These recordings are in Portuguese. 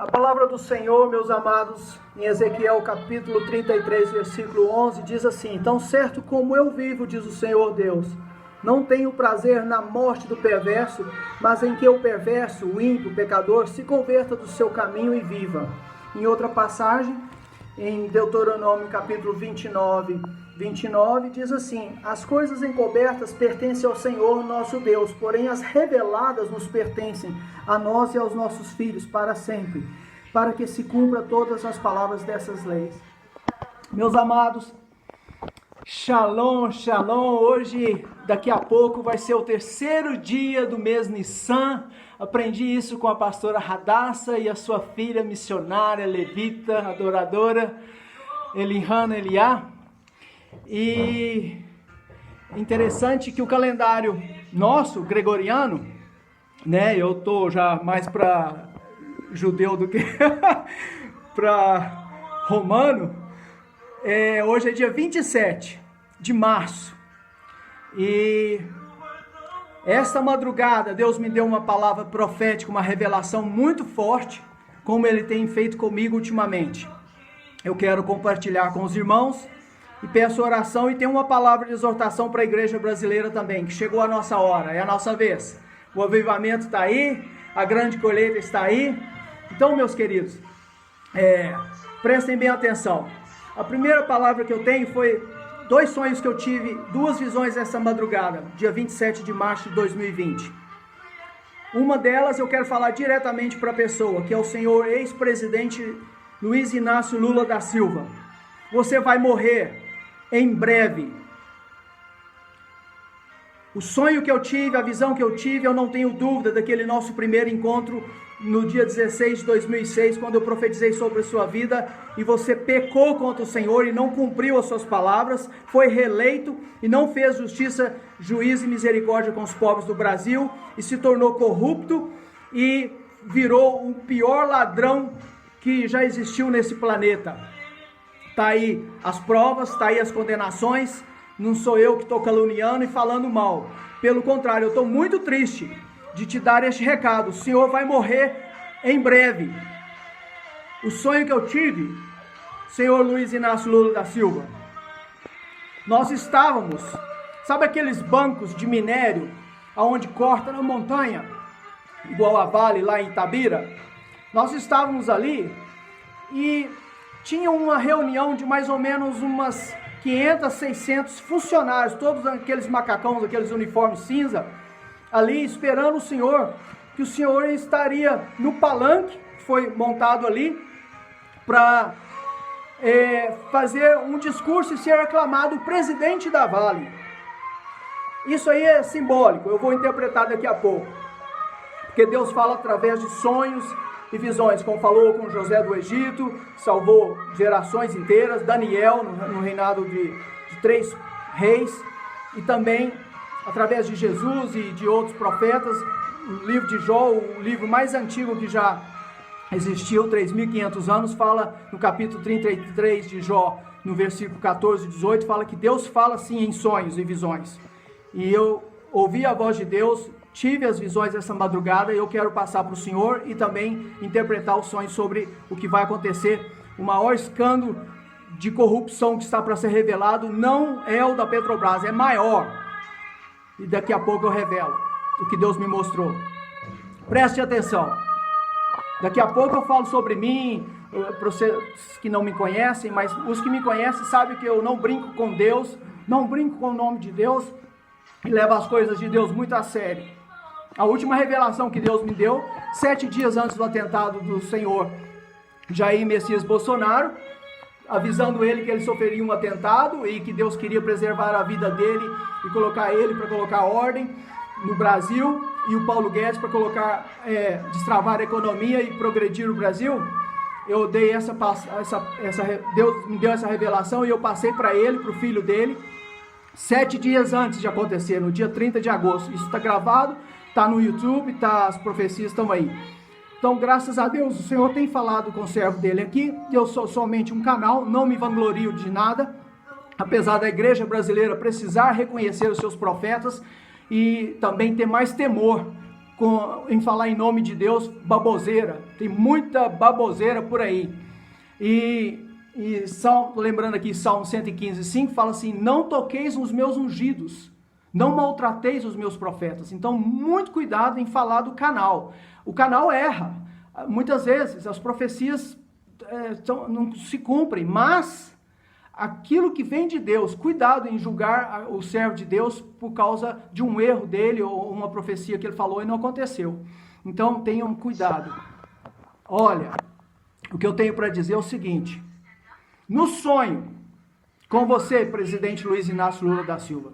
A palavra do Senhor, meus amados, em Ezequiel capítulo 33, versículo 11, diz assim: Tão certo como eu vivo, diz o Senhor Deus, não tenho prazer na morte do perverso, mas em que o perverso, o ímpio, o pecador, se converta do seu caminho e viva. Em outra passagem, em Deuteronômio capítulo 29, diz assim: As coisas encobertas pertencem ao Senhor nosso Deus, porém as reveladas nos pertencem a nós e aos nossos filhos para sempre, para que se cumpra todas as palavras dessas leis. Meus amados, Shalom, Shalom. Hoje, daqui a pouco, vai ser o terceiro dia do mês Nissan. Aprendi isso com a pastora Radassa e a sua filha missionária, levita, adoradora, Elihana Eliá. E interessante que o calendário nosso, gregoriano, né? Eu tô já mais para judeu do que para romano. Hoje é dia 27 de março. E esta madrugada Deus me deu uma palavra profética, uma revelação muito forte, como Ele tem feito comigo ultimamente. Eu quero compartilhar com os irmãos e peço oração, e tem uma palavra de exortação para a igreja brasileira também, que chegou a nossa hora, é a nossa vez. O avivamento está aí, a grande colheita está aí. Então, meus queridos, prestem bem atenção. A primeira palavra que eu tenho foi 2 sonhos que eu tive, 2 visões essa madrugada, dia 27 de março de 2020. Uma delas eu quero falar diretamente para a pessoa, que é o senhor ex-presidente Luiz Inácio Lula da Silva. Você vai morrer em breve. O sonho que eu tive, a visão que eu tive, eu não tenho dúvida daquele nosso primeiro encontro no dia 16 de 2006, quando eu profetizei sobre a sua vida, e você pecou contra o Senhor e não cumpriu as suas palavras, foi reeleito e não fez justiça, juízo e misericórdia com os pobres do Brasil, e se tornou corrupto e virou o pior ladrão que já existiu nesse planeta. Está aí as provas, está aí as condenações. Não sou eu que estou caluniando e falando mal. Pelo contrário, eu estou muito triste de te dar este recado. O Senhor vai morrer em breve. O sonho que eu tive, senhor Luiz Inácio Lula da Silva, nós estávamos, sabe aqueles bancos de minério, aonde corta na montanha, igual a Vale lá em Itabira? Nós estávamos ali e tinha uma reunião de mais ou menos umas 500, 600 funcionários, todos aqueles macacões, aqueles uniformes cinza, ali esperando o Senhor, que o Senhor estaria no palanque, que foi montado ali, para fazer um discurso e ser aclamado o presidente da Vale. Isso aí é simbólico, eu vou interpretar daqui a pouco, porque Deus fala através de sonhos e visões, como falou com José do Egito, salvou gerações inteiras, Daniel no reinado de 3 reis, e também através de Jesus e de outros profetas. O livro de Jó, o livro mais antigo que já existiu, 3.500 anos, fala no capítulo 33 de Jó, no versículo 14 e 18, fala que Deus fala sim em sonhos e visões. E eu ouvi a voz de Deus, tive as visões essa madrugada, e eu quero passar para o Senhor e também interpretar os sonhos sobre o que vai acontecer. O maior escândalo de corrupção que está para ser revelado não é o da Petrobras, é maior. E daqui a pouco eu revelo o que Deus me mostrou. Preste atenção. Daqui a pouco eu falo sobre mim, para vocês que não me conhecem, mas os que me conhecem sabem que eu não brinco com Deus, não brinco com o nome de Deus, e levo as coisas de Deus muito a sério. A última revelação que Deus me deu, 7 dias antes do atentado do senhor Jair Messias Bolsonaro, avisando ele que ele sofreria um atentado e que Deus queria preservar a vida dele e colocar ele para colocar ordem no Brasil, e o Paulo Guedes para colocar, destravar a economia e progredir o Brasil. Eu dei Deus me deu essa revelação e eu passei para ele, para o filho dele, 7 dias antes de acontecer, no dia 30 de agosto. Isso está gravado, está no YouTube, as profecias estão aí. Então, graças a Deus, o Senhor tem falado com o servo dele aqui. Eu sou somente um canal, não me vanglorio de nada, apesar da igreja brasileira precisar reconhecer os seus profetas e também ter mais temor em falar em nome de Deus, baboseira. Tem muita baboseira por aí. Lembrando aqui, Salmo 115:5, fala assim: não toqueis nos meus ungidos, não maltrateis os meus profetas. Então, muito cuidado em falar do canal. O canal erra. Muitas vezes as profecias não se cumprem, mas aquilo que vem de Deus, cuidado em julgar o servo de Deus por causa de um erro dele ou uma profecia que ele falou e não aconteceu. Então, tenham cuidado. Olha, o que eu tenho para dizer é o seguinte: no sonho, com você, presidente Luiz Inácio Lula da Silva,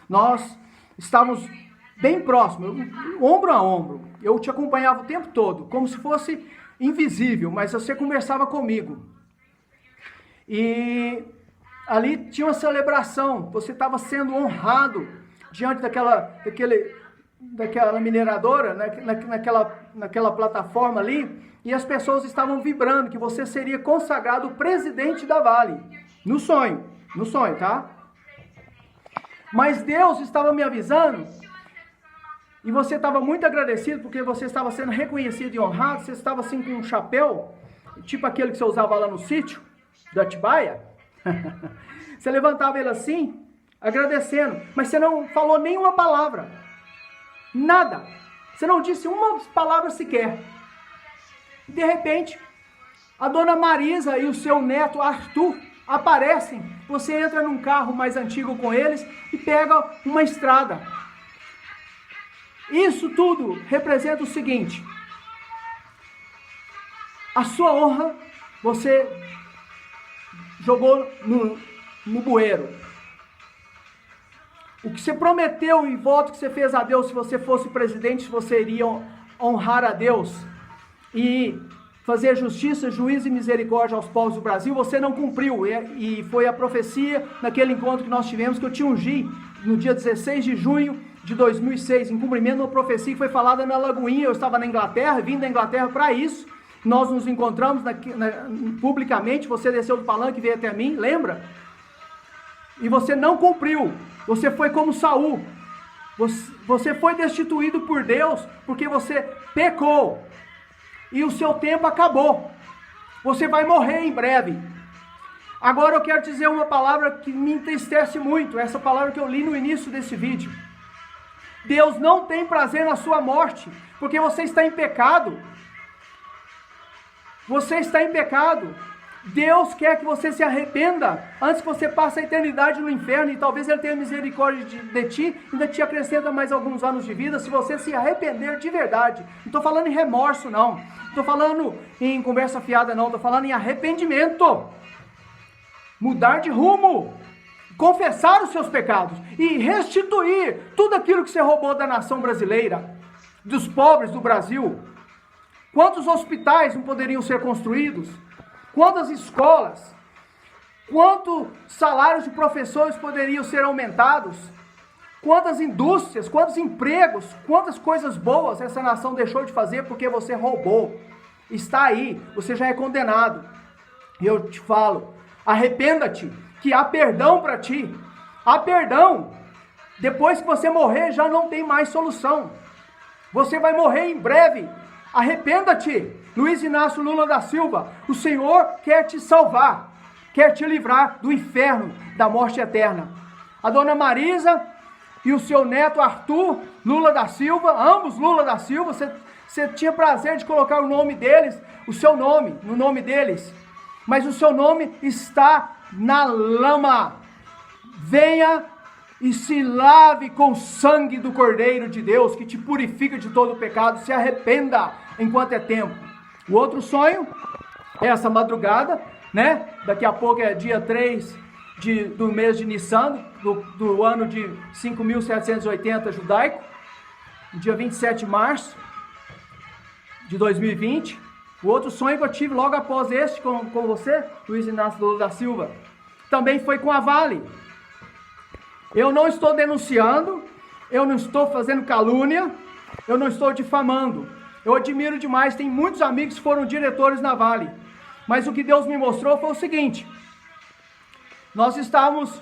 nós estávamos bem próximos, ombro a ombro. Eu te acompanhava o tempo todo, como se fosse invisível, mas você conversava comigo. E ali tinha uma celebração, você estava sendo honrado diante daquela mineradora, naquela plataforma ali, e as pessoas estavam vibrando que você seria consagrado presidente da Vale, no sonho, tá? Mas Deus estava me avisando, e você estava muito agradecido, porque você estava sendo reconhecido e honrado, você estava assim com um chapéu, tipo aquele que você usava lá no sítio, da Atibaia. Você levantava ele assim, agradecendo, mas você não falou nenhuma palavra, nada, você não disse uma palavra sequer. De repente, a dona Marisa e o seu neto Arthur aparecem, você entra num carro mais antigo com eles e pega uma estrada. Isso tudo representa o seguinte: a sua honra você jogou no bueiro. O que você prometeu e voto que você fez a Deus, se você fosse presidente, você iria honrar a Deus e fazer justiça, juízo e misericórdia aos povos do Brasil, você não cumpriu. E foi a profecia naquele encontro que nós tivemos, que eu te ungi no dia 16 de junho de 2006, em cumprimento de uma profecia que foi falada na Lagoinha. Eu estava na Inglaterra, vim da Inglaterra para isso. Nós nos encontramos publicamente, você desceu do palanque e veio até mim, lembra? E você não cumpriu, você foi como Saul, você foi destituído por Deus, porque você pecou, e o seu tempo acabou, você vai morrer em breve. Agora eu quero dizer uma palavra que me entristece muito, essa palavra que eu li no início desse vídeo. Deus não tem prazer na sua morte, porque você está em pecado. Você está em pecado. Deus quer que você se arrependa antes que você passe a eternidade no inferno, e talvez Ele tenha misericórdia de ti, ainda te acrescenta mais alguns anos de vida, se você se arrepender de verdade. Não estou falando em remorso, não. Não estou falando em conversa fiada, não. Estou falando em arrependimento. Mudar de rumo. Confessar os seus pecados e restituir tudo aquilo que você roubou da nação brasileira, dos pobres do Brasil. Quantos hospitais não poderiam ser construídos? Quantas escolas? Quantos salários de professores poderiam ser aumentados? Quantas indústrias, quantos empregos, quantas coisas boas essa nação deixou de fazer porque você roubou? Está aí, você já é condenado. E eu te falo, arrependa-te, que há perdão para ti. Há perdão. Depois que você morrer, já não tem mais solução. Você vai morrer em breve. Arrependa-te, Luiz Inácio Lula da Silva. O Senhor quer te salvar, quer te livrar do inferno, da morte eterna. A dona Marisa e o seu neto Arthur Lula da Silva, ambos Lula da Silva, você tinha prazer de colocar o nome deles, o seu nome, no nome deles, mas o seu nome está na lama. Venha e se lave com o sangue do Cordeiro de Deus, que te purifica de todo o pecado. Se arrependa enquanto é tempo. O outro sonho é essa madrugada, né? Daqui a pouco é dia 3 do mês de Nissan, do ano de 5.780 judaico, dia 27 de março de 2020. O outro sonho que eu tive logo após este com você, Luiz Inácio Lula da Silva, também foi com a Vale. Eu não estou denunciando, eu não estou fazendo calúnia, eu não estou difamando. Eu admiro demais, tem muitos amigos que foram diretores na Vale. Mas o que Deus me mostrou foi o seguinte: nós estávamos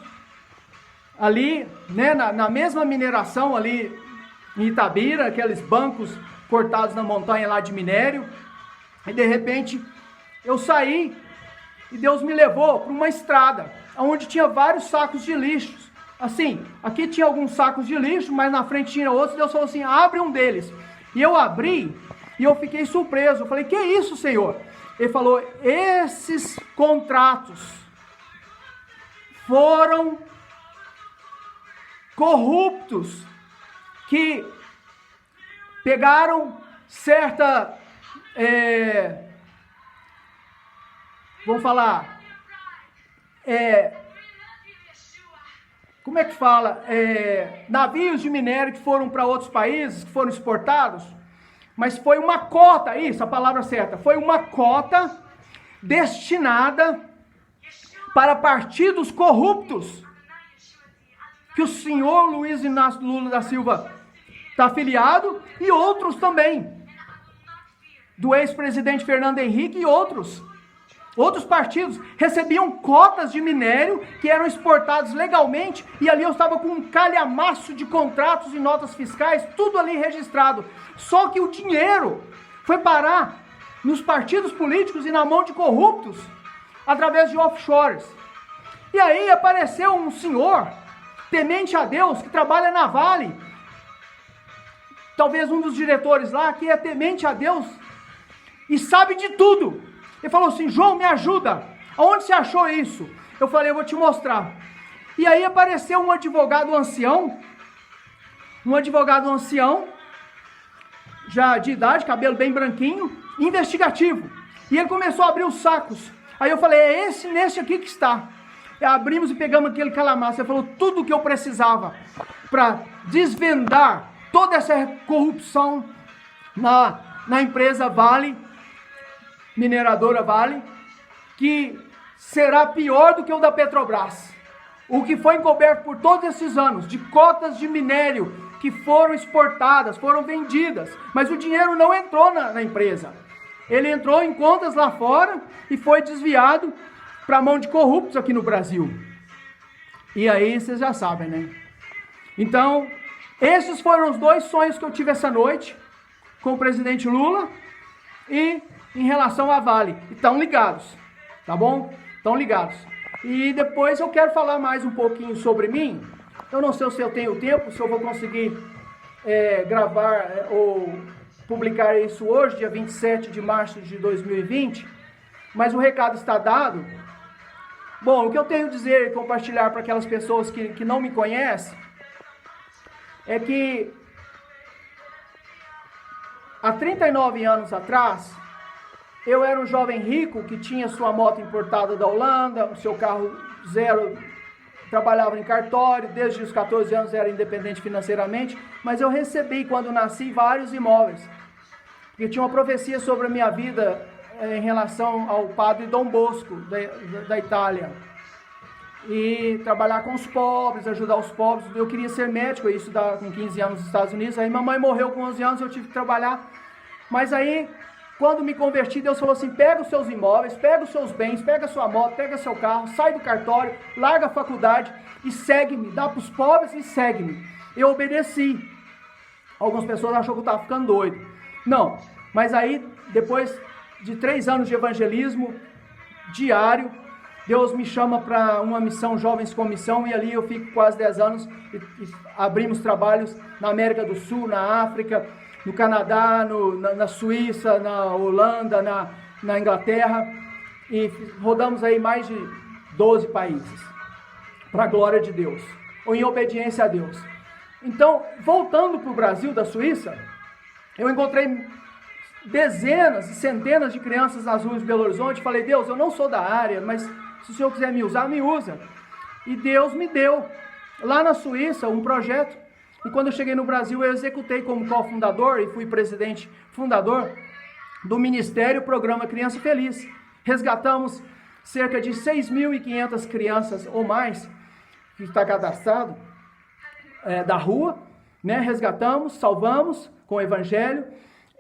ali, né, na mesma mineração ali, em Itabira, aqueles bancos cortados na montanha lá de minério. E de repente eu saí e Deus me levou para uma estrada, onde tinha vários sacos de lixo. Assim, aqui tinha alguns sacos de lixo, mas na frente tinha outros. Deus falou assim, abre um deles. E eu abri e eu fiquei surpreso. Eu falei, que isso, Senhor? Ele falou, esses contratos foram corruptos, que pegaram certa, vamos falar, como é que fala, navios de minério que foram para outros países, que foram exportados, mas foi uma cota, isso, a palavra certa, foi uma cota destinada para partidos corruptos, que o senhor Luiz Inácio Lula da Silva está afiliado, e outros também, do ex-presidente Fernando Henrique e outros partidos, recebiam cotas de minério que eram exportados legalmente, e ali eu estava com um calhamaço de contratos e notas fiscais, tudo ali registrado, só que o dinheiro foi parar nos partidos políticos e na mão de corruptos, através de offshores. E aí apareceu um senhor temente a Deus, que trabalha na Vale, talvez um dos diretores lá, que é temente a Deus, e sabe de tudo. Ele falou assim, João, me ajuda, aonde você achou isso? Eu falei, eu vou te mostrar. E aí apareceu um advogado ancião, já de idade, cabelo bem branquinho, investigativo, e ele começou a abrir os sacos. Aí eu falei, é nesse aqui que está. Abrimos e pegamos aquele calamaço. Ele falou tudo o que eu precisava para desvendar toda essa corrupção na empresa Vale, mineradora Vale, que será pior do que o da Petrobras. O que foi encoberto por todos esses anos de cotas de minério que foram exportadas, foram vendidas, mas o dinheiro não entrou na empresa. Ele entrou em contas lá fora e foi desviado para a mão de corruptos aqui no Brasil. E aí vocês já sabem, né? Então, esses foram os dois sonhos que eu tive essa noite com o presidente Lula e em relação à Vale. E estão ligados, tá bom? Estão ligados. E depois eu quero falar mais um pouquinho sobre mim. Eu não sei se eu tenho tempo, se eu vou conseguir gravar ou publicar isso hoje, dia 27 de março de 2020, mas o recado está dado. Bom, o que eu tenho a dizer e compartilhar para aquelas pessoas que não me conhecem é que há 39 anos atrás, eu era um jovem rico que tinha sua moto importada da Holanda, o seu carro zero, trabalhava em cartório, desde os 14 anos era independente financeiramente, mas eu recebi, quando nasci, vários imóveis, porque tinha uma profecia sobre a minha vida em relação ao padre Dom Bosco, da Itália, e trabalhar com os pobres, ajudar os pobres. Eu queria ser médico, eu ia estudar com 15 anos nos Estados Unidos, aí mamãe morreu com 11 anos, eu tive que trabalhar, mas aí, quando me converti, Deus falou assim, pega os seus imóveis, pega os seus bens, pega a sua moto, pega seu carro, sai do cartório, larga a faculdade e segue-me, dá para os pobres e segue-me. Eu obedeci. Algumas pessoas acham que eu estava ficando doido. Não, mas aí, depois de 3 anos de evangelismo diário, Deus me chama para uma missão Jovens com Missão, e ali eu fico quase 10 anos e abrimos trabalhos na América do Sul, na África, no Canadá, na Suíça, na Holanda, na Inglaterra, e rodamos aí mais de 12 países, para a glória de Deus, ou em obediência a Deus. Então, voltando para o Brasil, da Suíça, eu encontrei dezenas e centenas de crianças nas ruas de Belo Horizonte. Falei, Deus, eu não sou da área, mas se o Senhor quiser me usar, me usa. E Deus me deu, lá na Suíça, um projeto. E quando eu cheguei no Brasil, eu executei como cofundador e fui presidente fundador do Ministério Programa Criança Feliz. Resgatamos cerca de 6.500 crianças ou mais, que está cadastrado, da rua, né? Resgatamos, salvamos com o Evangelho,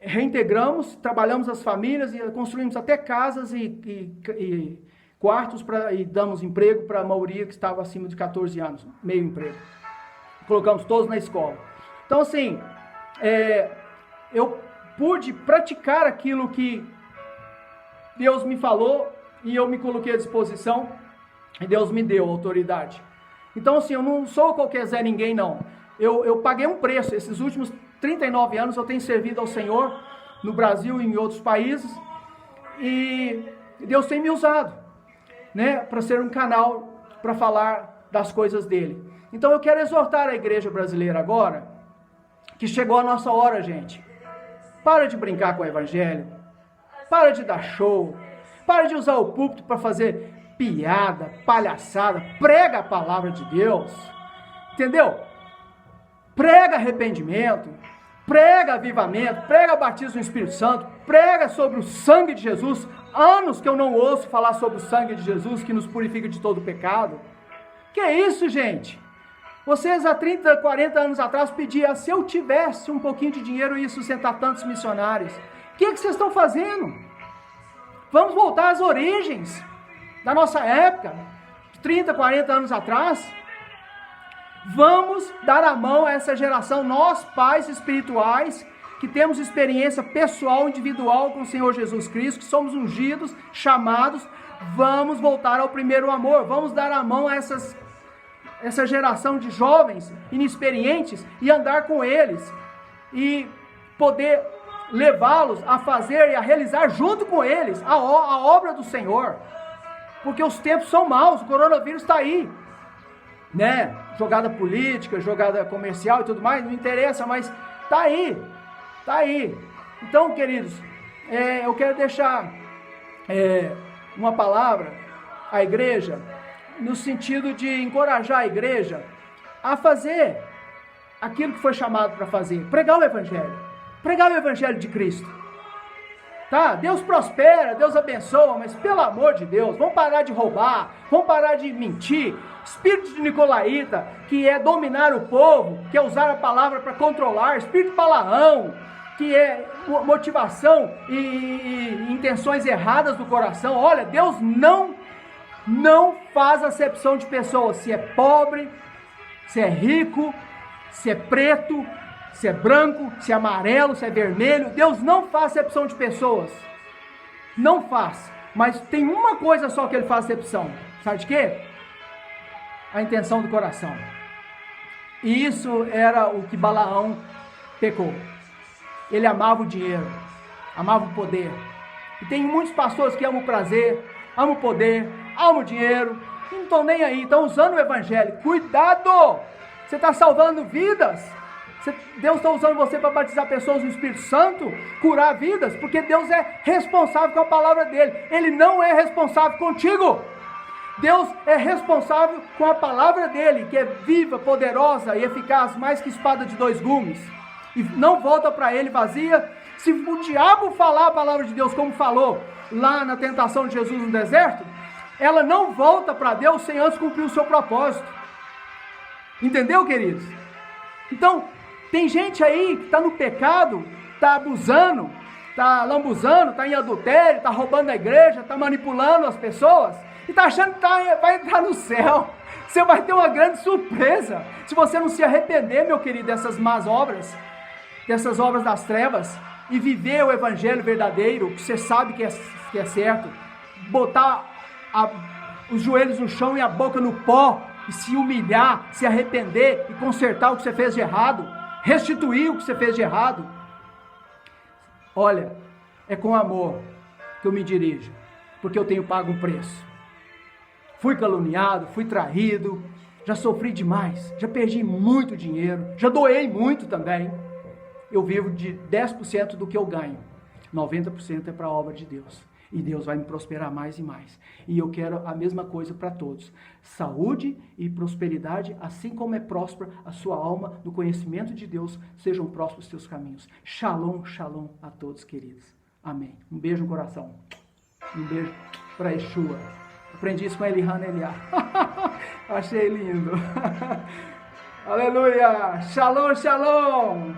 reintegramos, trabalhamos as famílias e construímos até casas e quartos e damos emprego para a maioria que estava acima de 14 anos, meio emprego. Colocamos todos na escola. Então, assim, eu pude praticar aquilo que Deus me falou e eu me coloquei à disposição e Deus me deu autoridade. Então, assim, eu não sou qualquer Zé Ninguém, não. Eu paguei um preço. Esses últimos 39 anos eu tenho servido ao Senhor no Brasil e em outros países. E Deus tem me usado, né, para ser um canal para falar das coisas dele. Então eu quero exortar a igreja brasileira agora, que chegou a nossa hora, gente. Para de brincar com o evangelho. Para de dar show. Para de usar o púlpito para fazer piada, palhaçada. Prega a palavra de Deus. Entendeu? Prega arrependimento. Prega avivamento. Prega batismo no Espírito Santo. Prega sobre o sangue de Jesus. Anos que eu não ouço falar sobre o sangue de Jesus que nos purifica de todo pecado. Que é isso, gente? Vocês há 30, 40 anos atrás pediam, se eu tivesse um pouquinho de dinheiro, eu ia sustentar tantos missionários. O que vocês estão fazendo? Vamos voltar às origens da nossa época, 30, 40 anos atrás. Vamos dar a mão a essa geração, nós pais espirituais, que temos experiência pessoal, individual com o Senhor Jesus Cristo, que somos ungidos, chamados, vamos voltar ao primeiro amor, vamos dar a mão a essa geração de jovens inexperientes e andar com eles e poder levá-los a fazer e a realizar junto com eles a obra do Senhor, porque os tempos são maus, o coronavírus está aí, né? Jogada política, jogada comercial e tudo mais, não interessa, mas está aí. Então, queridos, eu quero deixar uma palavra à igreja, no sentido de encorajar a igreja a fazer aquilo que foi chamado para fazer, pregar o evangelho de Cristo, tá? Deus prospera, Deus abençoa, mas pelo amor de Deus, vamos parar de roubar, vamos parar de mentir, espírito de nicolaíta, que é dominar o povo, que é usar a palavra para controlar, espírito de Balaão, que é motivação e intenções erradas do coração. Olha, Deus não faz acepção de pessoas, se é pobre, se é rico, se é preto, se é branco, se é amarelo, se é vermelho. Deus não faz acepção de pessoas, não faz, mas tem uma coisa só que ele faz acepção, sabe de quê? A intenção do coração. E isso era o que Balaão pecou. Ele amava o dinheiro, amava o poder. E tem muitos pastores que amam o prazer, amam o poder, amam o dinheiro, e não estão nem aí, estão usando o evangelho. Cuidado! Você está salvando vidas. Deus está usando você para batizar pessoas no Espírito Santo, curar vidas, porque Deus é responsável com a palavra dele. Ele não é responsável contigo. Deus é responsável com a palavra dele, que é viva, poderosa e eficaz, mais que espada de dois gumes. E não volta para ele vazia. Se o diabo falar a palavra de Deus como falou lá na tentação de Jesus no deserto, ela não volta para Deus sem antes cumprir o seu propósito. Entendeu, queridos? Então, tem gente aí que está no pecado, está abusando, está lambuzando, está em adultério, está roubando a igreja, está manipulando as pessoas, e está achando que vai entrar no céu. Você vai ter uma grande surpresa, se você não se arrepender, meu querido, dessas más obras, dessas obras das trevas, e viver o evangelho verdadeiro, que você sabe que é certo, botar os joelhos no chão e a boca no pó, e se humilhar, se arrepender, e consertar o que você fez de errado, restituir o que você fez de errado. Olha, é com amor que eu me dirijo, porque eu tenho pago um preço. Fui caluniado, fui traído, já sofri demais, já perdi muito dinheiro, já doei muito também. Eu vivo de 10% do que eu ganho, 90% é para a obra de Deus. E Deus vai me prosperar mais e mais. E eu quero a mesma coisa para todos. Saúde e prosperidade, assim como é próspera a sua alma no conhecimento de Deus, sejam prósperos os seus caminhos. Shalom, shalom a todos, queridos. Amém. Um beijo no coração. Um beijo para Yeshua. Aprendi isso com Elihan Eliá. Achei lindo. Aleluia. Shalom, shalom.